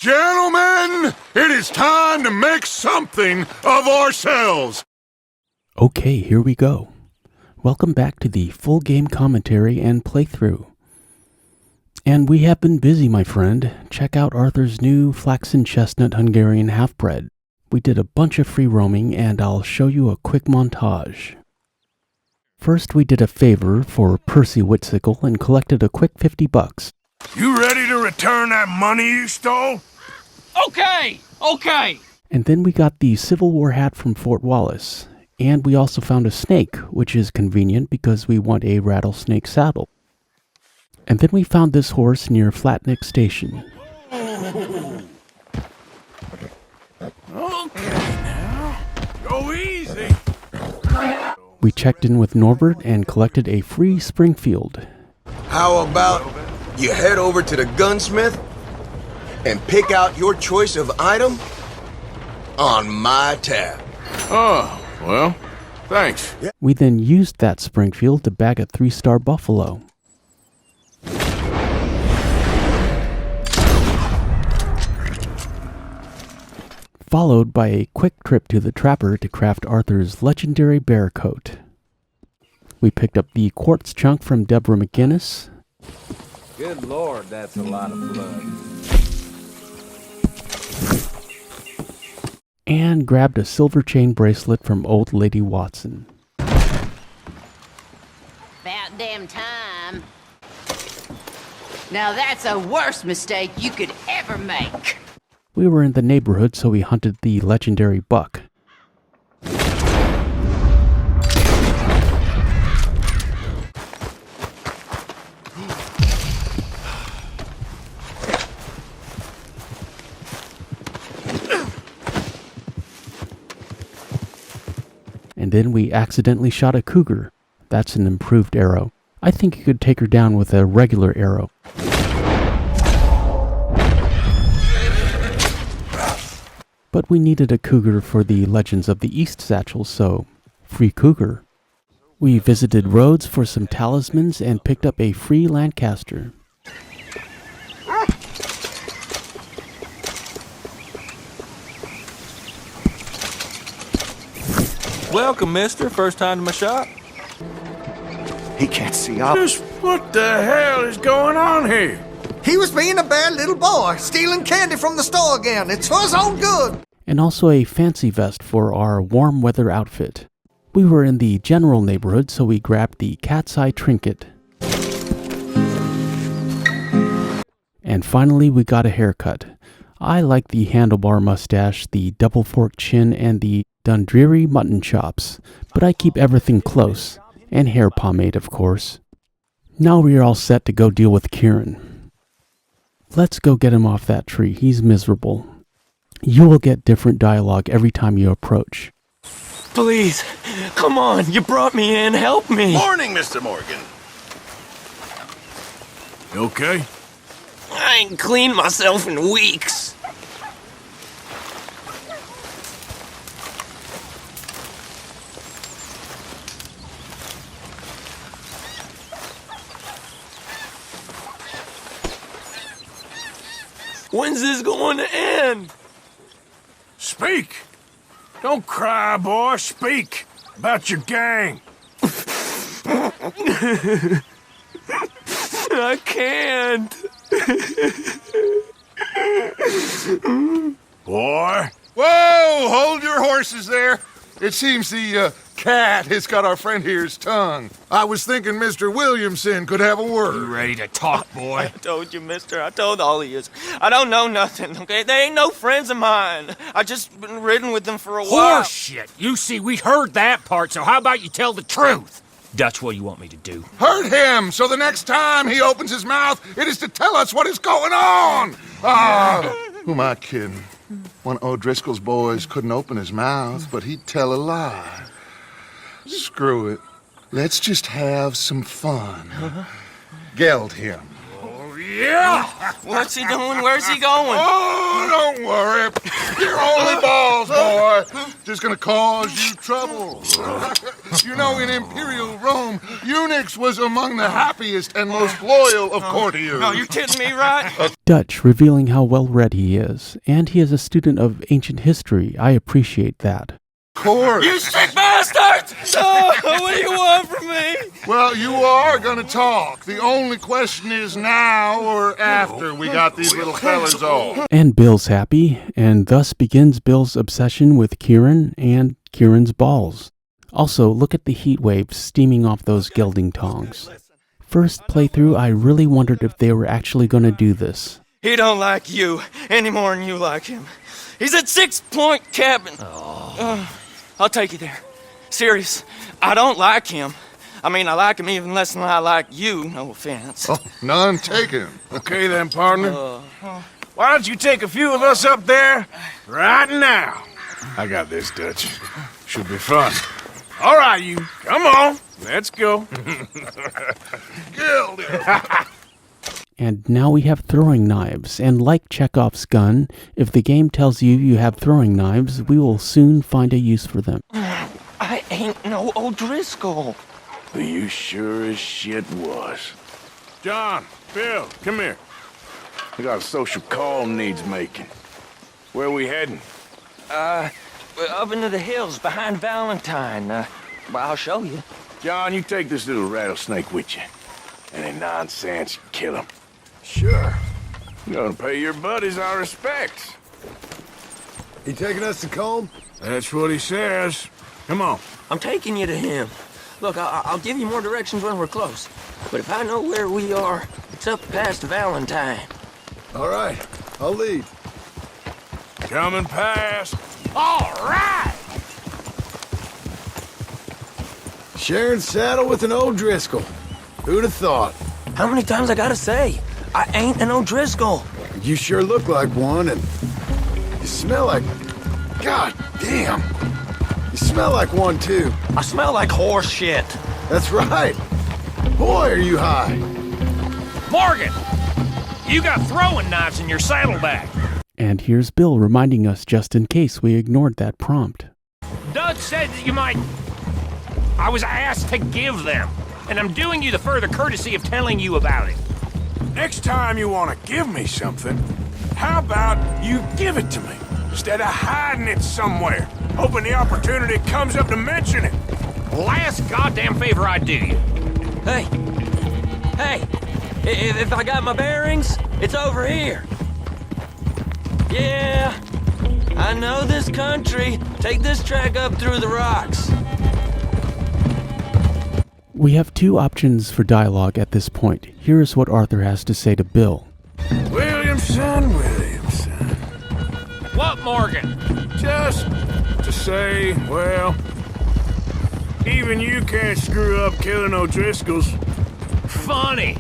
Gentlemen, it is time to make something of ourselves. Okay, here we go. Welcome back to the full game commentary and playthrough. And we have been busy, my friend. Check out Arthur's new flaxen chestnut Hungarian half-bred. We did a bunch of free roaming, and I'll show you a quick montage. First, we did a favor for Percy Whitsickle and collected a quick $50. You ready to return that money you stole? Okay! And then we got the Civil War hat from Fort Wallace. And we also found a snake, which is convenient because we want a rattlesnake saddle. And then we found this horse near Flatnick Station. Okay, now. Go easy. We checked in with Norbert and collected a free Springfield. How about you head over to the gunsmith and pick out your choice of item on my tab? Oh, well, thanks. We then used that Springfield to bag a 3-star buffalo. Followed by a quick trip to the trapper to craft Arthur's legendary bear coat. We picked up the quartz chunk from Deborah McGinnis. Good Lord, that's a lot of blood. And grabbed a silver chain bracelet from Old Lady Watson. About damn time. Now that's a worse mistake you could ever make. We were in the neighborhood, so we hunted the legendary buck. And then we accidentally shot a cougar. That's an improved arrow. I think you could take her down with a regular arrow. But we needed a cougar for the Legends of the East satchel, so free cougar. We visited Rhodes for some talismans and picked up a free Lancaster. Welcome, mister. First time to my shop. He can't see up. Just what the hell is going on here? He was being a bad little boy, stealing candy from the store again. It's for his own good. And also a fancy vest for our warm weather outfit. We were in the general neighborhood, so we grabbed the cat's eye trinket. And finally, we got a haircut. I like the handlebar mustache, the double forked chin, and the Dundreary mutton chops, but I keep everything close, and hair pomade, of course. Now we are all set to go deal with Kieran. Let's go get him off that tree. He's miserable. You will get different dialogue every time you approach. Please, come on, you brought me in, help me! Morning, Mr. Morgan. You okay? I ain't cleaned myself in weeks. When's this going to end? Speak. Don't cry, boy. Speak about your gang. I can't. Boy. Whoa! Hold your horses there. It seems the cat has got our friend here's tongue. I was thinking Mr. Williamson could have a word. Ready to talk, boy? I told you, mister. I told all of you. I don't know nothing, okay? They ain't no friends of mine. I just been ridden with them for a while. Horseshit! You see, we heard that part, so how about you tell the truth? Dutch, what do you want me to do? Hurt him, so the next time he opens his mouth, it is to tell us what is going on. Who am I kidding? One of O'Driscoll's boys couldn't open his mouth, but he'd tell a lie. Screw it. Let's just have some fun. Geld him. Yeah! What's he doing? Where's he going? Oh, don't worry. You're only balls, boy. Just gonna cause you trouble. You know, in Imperial Rome, eunuchs was among the happiest and most loyal of courtiers. No, you kidding me, right? Dutch, revealing how well read he is, and he is a student of ancient history. I appreciate that. Of course. You sick bastards! Oh, what do you want from me? Well, you are gonna talk. The only question is now or after we got these little fellas off. And Bill's happy, and thus begins Bill's obsession with Kieran and Kieran's balls. Also, look at the heat waves steaming off those gelding tongs. First playthrough, I really wondered if they were actually going to do this. He don't like you any more than you like him. He's at 6 Point Cabin. I'll take you there. Serious, I don't like him. I mean, I like him even less than I like you, no offense. Oh, none taken. Okay then, partner. Why don't you take a few of us up there right now? I got this, Dutch. Should be fun. All right, you. Come on. Let's go. And now we have throwing knives, and like Chekhov's gun, if the game tells you you have throwing knives, we will soon find a use for them. I ain't no O'Driscoll. You sure as shit was. John, Bill, come here. We got a social call needs making. Where we heading? Up into the hills behind Valentine. Well, I'll show you. John, you take this little rattlesnake with you. Any nonsense, kill him. Sure. You're gonna pay your buddies our respects. He taking us to Combe? That's what he says. Come on. I'm taking you to him. Look, I'll give you more directions when we're close. But if I know where we are, it's up past Valentine. All right, I'll lead. Coming past. All right! Sharing saddle with an O'Driscoll. Who'd have thought? How many times I gotta say? I ain't an O'Driscoll. You sure look like one, and you smell like... God damn! You smell like one, too. I smell like horse shit. That's right. Boy, are you high. Morgan! You got throwing knives in your saddlebag. And here's Bill reminding us just in case we ignored that prompt. Doug said that you might... I was asked to give them, and I'm doing you the further courtesy of telling you about it. Next time you want to give me something, how about you give it to me, instead of hiding it somewhere, hoping the opportunity comes up to mention it? Last goddamn favor I do you. Hey, if I got my bearings, it's over here. Yeah, I know this country. Take this track up through the rocks. We have two options for dialogue at this point. Here is what Arthur has to say to Bill. Williamson. What, Morgan? Just to say, well, even you can't screw up killing O'Driscolls. Funny.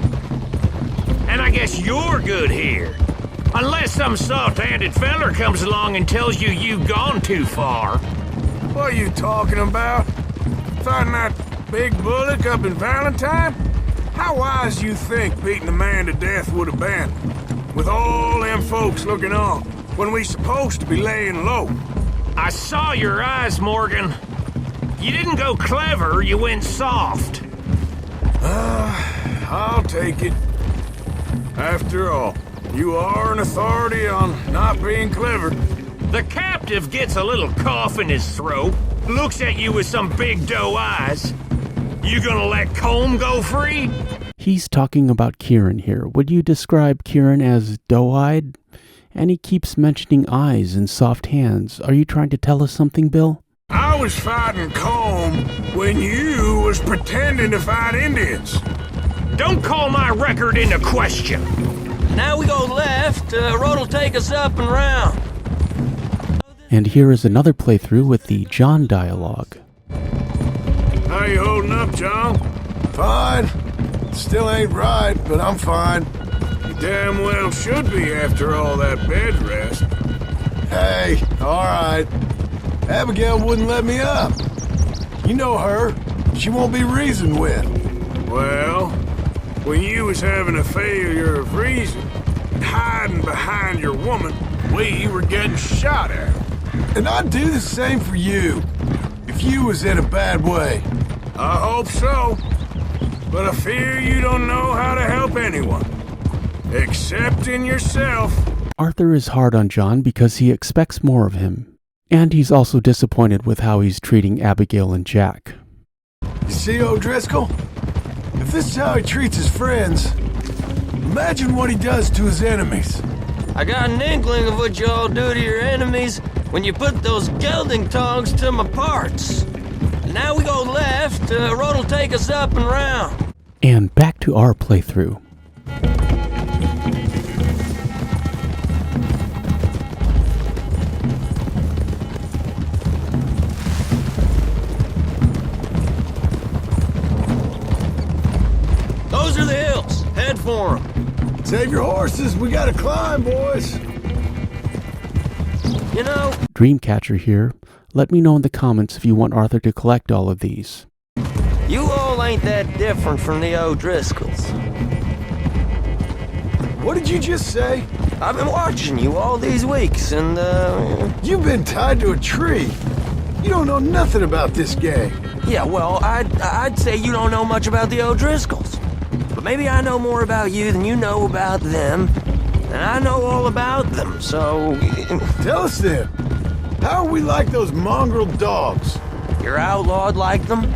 And I guess you're good here. Unless some soft-handed feller comes along and tells you you've gone too far. What are you talking about? Fighting that big bullock up in Valentine? How wise you think beating a man to death would have been? With all them folks looking on, when we supposed to be laying low. I saw your eyes, Morgan. You didn't go clever, you went soft. I'll take it. After all, you are an authority on not being clever. The captive gets a little cough in his throat, looks at you with some big doe eyes. You gonna let Combe go free? He's talking about Kieran here. Would you describe Kieran as doe-eyed? And he keeps mentioning eyes and soft hands. Are you trying to tell us something, Bill? I was fighting Combe when you was pretending to fight Indians. Don't call my record into question. Now we go left, road'll take us up and round. And here is another playthrough with the John dialogue. How you holding up, John? Fine. Still ain't right, but I'm fine. You damn well should be after all that bed rest. Hey, all right. Abigail wouldn't let me up. You know her. She won't be reasoned with. Well, when you was having a failure of reason, hiding behind your woman, we were getting shot at. And I'd do the same for you, if you was in a bad way. I hope so. But I fear you don't know how to help anyone. Except in yourself. Arthur is hard on John because he expects more of him. And he's also disappointed with how he's treating Abigail and Jack. You see, O'Driscoll? If this is how he treats his friends, imagine what he does to his enemies. I got an inkling of what y'all do to your enemies when you put those gelding tongs to my parts. Now we go left, road will take us up and round. And back to our playthrough. Those are the hills. Head for them. Save your horses, we gotta climb, boys. You know, Dreamcatcher here. Let me know in the comments if you want Arthur to collect all of these. you all ain't that different from the O'Driscolls. What did you just say? I've been watching you all these weeks, and, You've been tied to a tree. You don't know nothing about this gang. yeah, well, I'd say you don't know much about the O'Driscolls. But maybe I know more about you than you know about them, and I know all about them, so... Tell us then, how are we like those mongrel dogs? You're outlawed like them.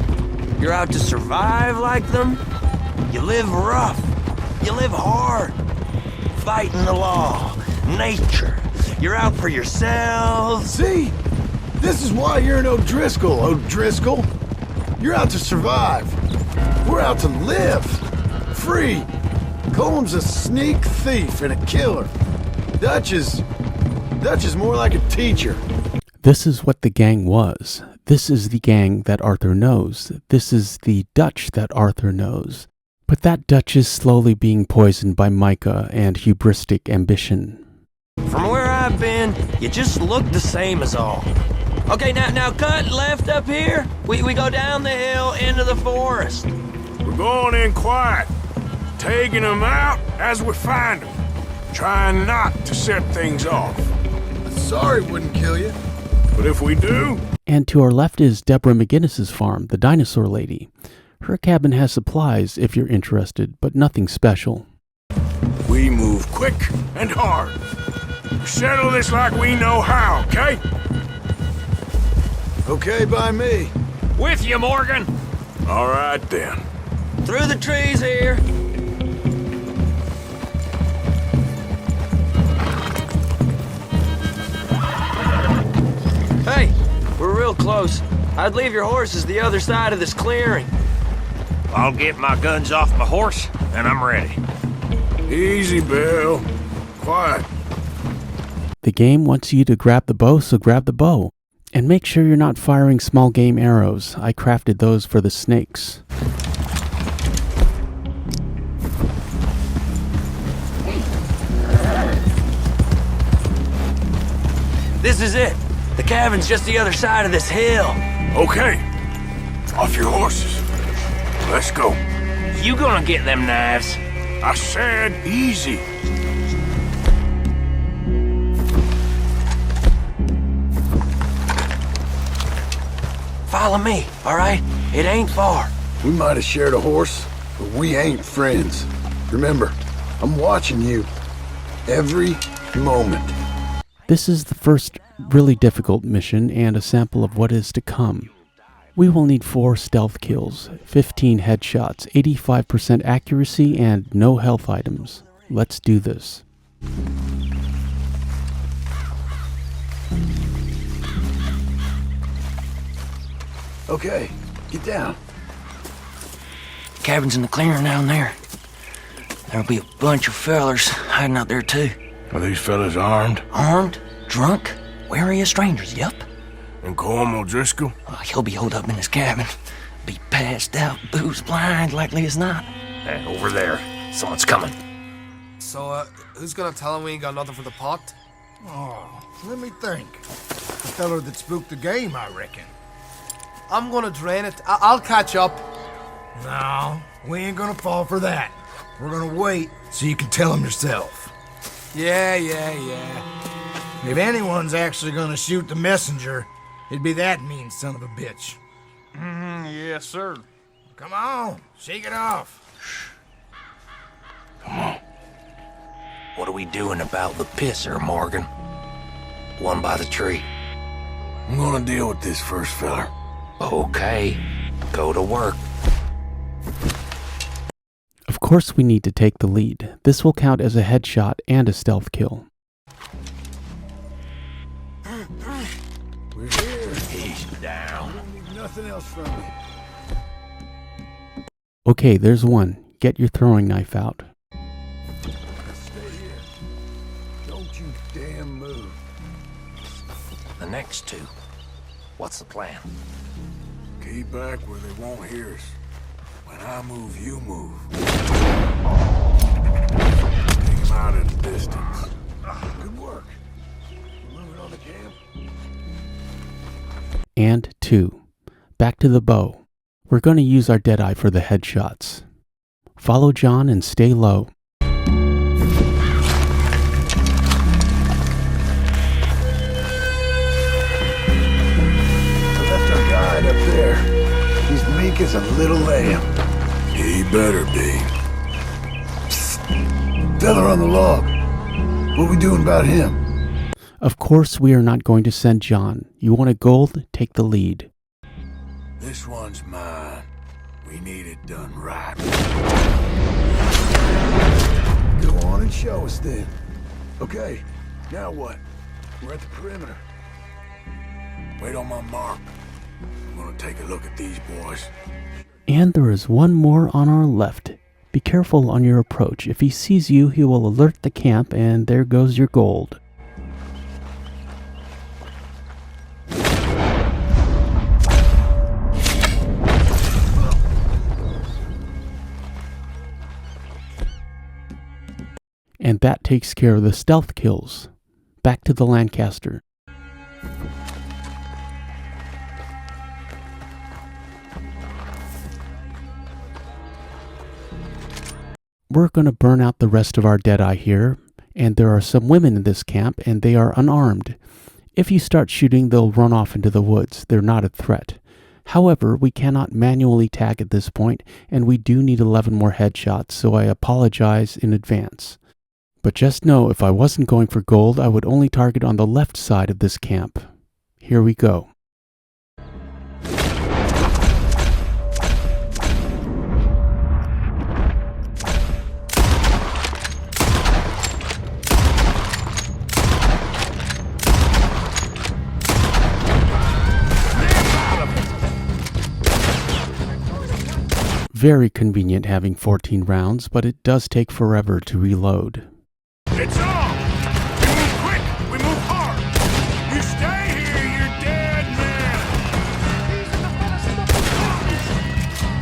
You're out to survive like them. You live rough. You live hard. Fighting the law, nature. You're out for yourselves. See? This is why you're an O'Driscoll, O'Driscoll. You're out to survive. We're out to live. Free. Coleman's a sneak thief and a killer. Dutch is more like a teacher. This is what the gang was. This is the gang that Arthur knows. This is the Dutch that Arthur knows. But that Dutch is slowly being poisoned by Micah and hubristic ambition. From where I've been, you just look the same as all. Okay, now cut left up here. We go down the hill into the forest. We're going in quiet, taking them out as we find them, trying not to set things off. Sorry wouldn't kill you. But if we do, And to our left is Deborah McGinnis's farm, the dinosaur lady. Her cabin has supplies if you're interested, but nothing special. we move quick and hard. Settle this like we know how, okay? Okay by me. With you, Morgan. All right then. Through the trees here. Hey, we're real close. I'd leave your horses the other side of this clearing. I'll get my guns off my horse, and I'm ready. Easy, Bill. Quiet. The game wants you to grab the bow, so grab the bow. And make sure you're not firing small game arrows. I crafted those for the snakes. This is it. The cabin's just the other side of this hill. Okay. Off your horses. Let's go. You gonna get them knives? I said easy. Follow me, all right? It ain't far. We might have shared a horse, but we ain't friends. Remember, I'm watching you. Every moment. This is the first really difficult mission and a sample of what is to come. We will need 4 stealth kills, 15 headshots, 85% accuracy, and no health items. Let's do this. Okay, get down. Cabin's in the clearing down there. There'll be a bunch of fellers hiding out there too. Are these fellas armed? Armed, drunk, wary of strangers, yup. And Colm O'Driscoll? He'll be holed up in his cabin. Be passed out, booze blind, likely as not. Over there. Someone's coming. So, who's gonna tell him we ain't got nothing for the pot? Oh, let me think. The feller that spooked the game, I reckon. I'm gonna drain it. I'll catch up. No, we ain't gonna fall for that. We're gonna wait so you can tell him yourself. Yeah. If anyone's actually gonna shoot the messenger, it'd be that mean son of a bitch. Yes, sir. Come on, shake it off. What are we doing about the pisser, Morgan? One by the tree. I'm gonna deal with this first feller. Okay, go to work. Of course we need to take the lead. This will count as a headshot and a stealth kill. We're here. He's down. Nothing else from me. Okay, there's one. Get your throwing knife out. Stay here. Don't you damn move. The next two. What's the plan? Keep back where they won't hear us. When I move, you move. Take him out at a distance. Good work. We're moving on the camp. And 2. Back to the bow. We're going to use our Deadeye for the headshots. Follow John and stay low. I left our guide up there. He's meek as a little lamb. He better be. Feller on the log. What we doing about him? Of course we are not going to send John. You want a gold? Take the lead. This one's mine. We need it done right. Go on and show us then. Okay, now what? We're at the perimeter. Wait on my mark. I'm gonna take a look at these boys. And there is one more on our left. Be careful on your approach. If he sees you, he will alert the camp, and there goes your gold. And that takes care of the stealth kills. Back to the Lancaster. We're going to burn out the rest of our Deadeye here, and there are some women in this camp, and they are unarmed. If you start shooting, they'll run off into the woods. They're not a threat. However, we cannot manually tag at this point, and we do need 11 more headshots, so I apologize in advance. But just know, if I wasn't going for gold, I would only target on the left side of this camp. Here we go. Very convenient having 14 rounds, but it does take forever to reload. It's on! We move quick! We move hard! You stay here, you're dead man!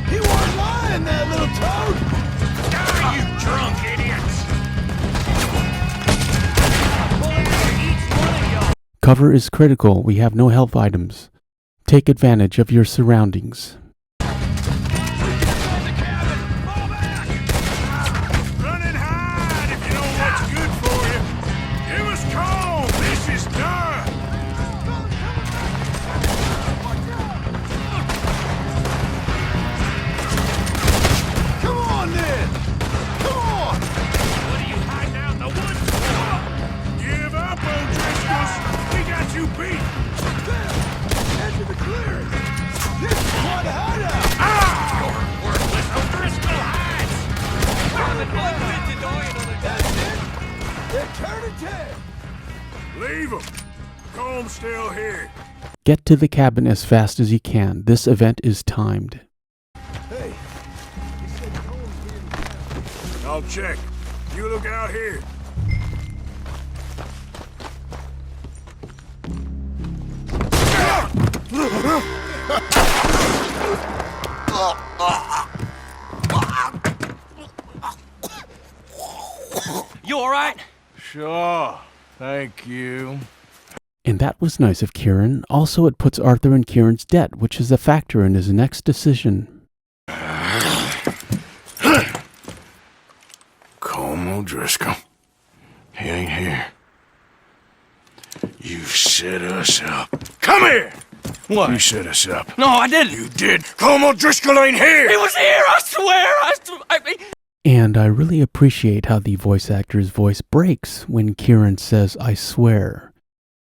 He wasn't lying, that little toad! Die, you drunk idiots! Cover is critical. We have no health items. Take advantage of your surroundings. Leave him! Comb's still here. Get to the cabin as fast as you can. This event is timed. Hey, he said Cole's being down. I'll check. You look out here. You alright? Sure. Thank you. And that was nice of Kieran. Also, it puts Arthur in Kieran's debt, which is a factor in his next decision. Colm O'Driscoll. He ain't here. You set us up. Come here! What? You set us up. No, I didn't. You did. Colm O'Driscoll ain't here! He was here, I swear! And I really appreciate how the voice actor's voice breaks when Kieran says, I swear.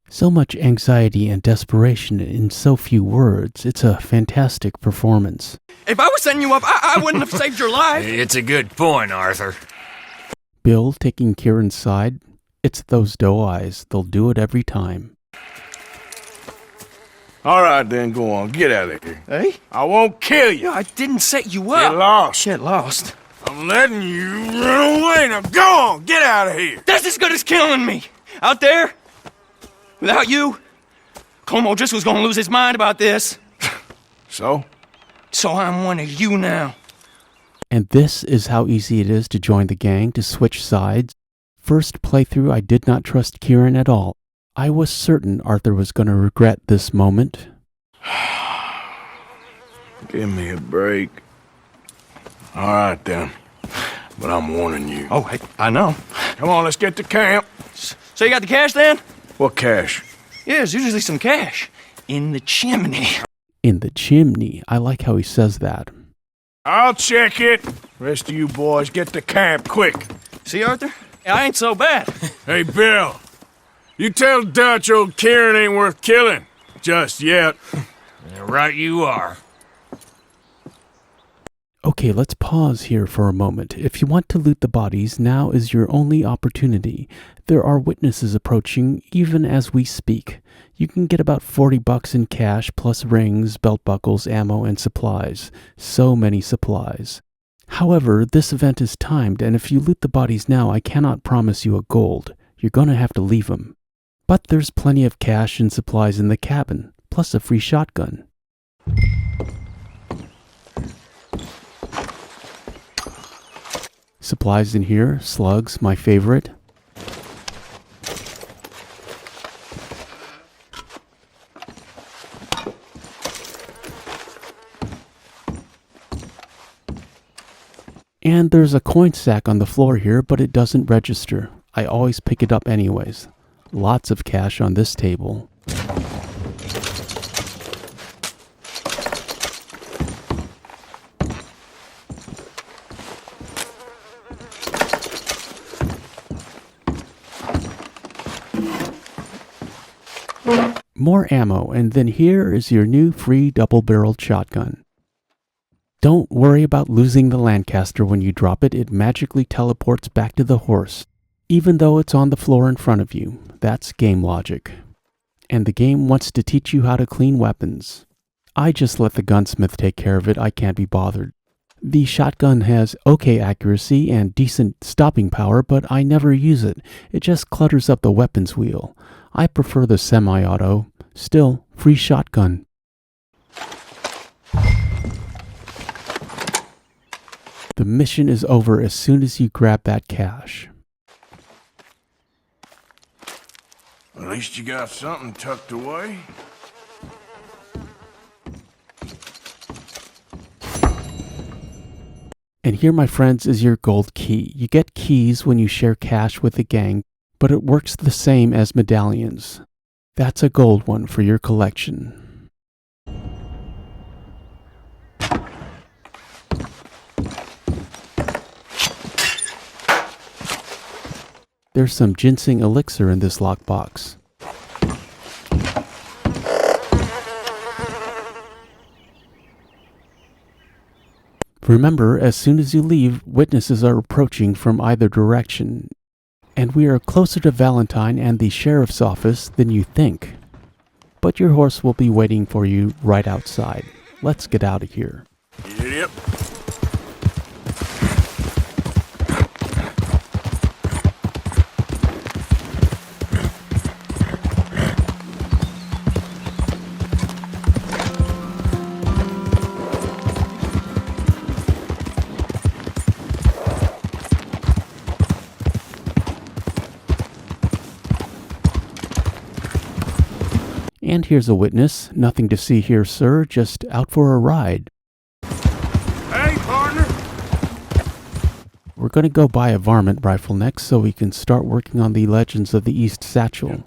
So much anxiety and desperation in so few words. It's a fantastic performance. If I was setting you up, I wouldn't have saved your life. It's a good point, Arthur. Bill taking Kieran's side. It's those doe eyes. They'll do it every time. All right, then, go on. Get out of here. Hey? I won't kill you. I didn't set you up. Get lost. Shit, lost. I'm letting you run away. Now go on. Get out of here. That's as good as killing me. Out there, without you, Colm O'Driscoll's gonna lose his mind about this. So? So I'm one of you now. And this is how easy it is to join the gang, to switch sides. First playthrough, I did not trust Kieran at all. I was certain Arthur was going to regret this moment. Give me a break. All right, then. But I'm warning you. Oh, hey, I know. Come on, let's get to camp. So you got the cash then? What cash? Yeah, there's usually some cash. In the chimney. In the chimney. I like how he says that. I'll check it. Rest of you boys, get to camp, quick. See, Arthur? I ain't so bad. Hey, Bill. You tell Dutch old Kieran ain't worth killing. Just yet. Right you are. Okay, let's pause here for a moment. If you want to loot the bodies, now is your only opportunity. There are witnesses approaching even as we speak. You can get about $40 in cash plus rings, belt buckles, ammo, and supplies. So many supplies. However, this event is timed, and if you loot the bodies now, I cannot promise you a gold. You're gonna have to leave them. But there's plenty of cash and supplies in the cabin, plus a free shotgun. Supplies in here, slugs, my favorite. And there's a coin sack on the floor here, but it doesn't register. I always pick it up anyways. Lots of cash on this table. More ammo, and then here is your new free double-barreled shotgun. Don't worry about losing the Lancaster when you drop it. It magically teleports back to the horse, even though it's on the floor in front of you. That's game logic. And the game wants to teach you how to clean weapons. I just let the gunsmith take care of it. I can't be bothered. The shotgun has okay accuracy and decent stopping power, but I never use it. It just clutters up the weapons wheel. I prefer the semi-auto. Still, free shotgun. The mission is over as soon as you grab that cash. At least you got something tucked away. And here, my friends, is your gold key. You get keys when you share cash with the gang, but it works the same as medallions. That's a gold one for your collection. There's some ginseng elixir in this lockbox. Remember, as soon as you leave, witnesses are approaching from either direction. And we are closer to Valentine and the sheriff's office than you think. But your horse will be waiting for you right outside. Let's get out of here. Yep. And here's a witness. Nothing to see here, sir. Just out for a ride. Hey, partner. We're going to go buy a varmint rifle next so we can start working on the Legends of the East Satchel.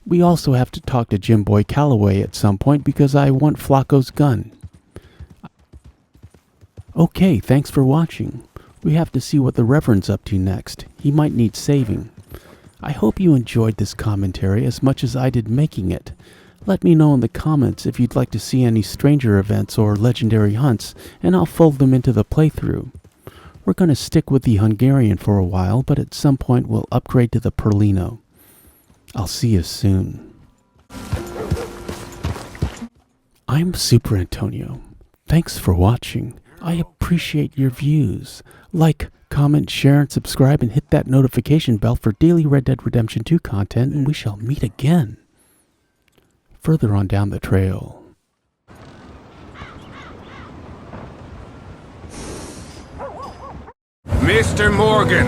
We also have to talk to Jim Boy Calloway at some point because I want Flacco's gun. Okay, thanks for watching. We have to see what the Reverend's up to next. He might need saving. I hope you enjoyed this commentary as much as I did making it. Let me know in the comments if you'd like to see any stranger events or legendary hunts, and I'll fold them into the playthrough. We're going to stick with the Hungarian for a while, but at some point we'll upgrade to the Perlino. I'll see you soon. I'm Superantonio. Thanks for watching. I appreciate your views. Like, comment, share, and subscribe, and hit that notification bell for daily Red Dead Redemption 2 content, and we shall meet again further on down the trail. Mr. Morgan,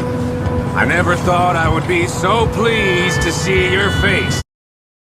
I never thought I would be so pleased to see your face.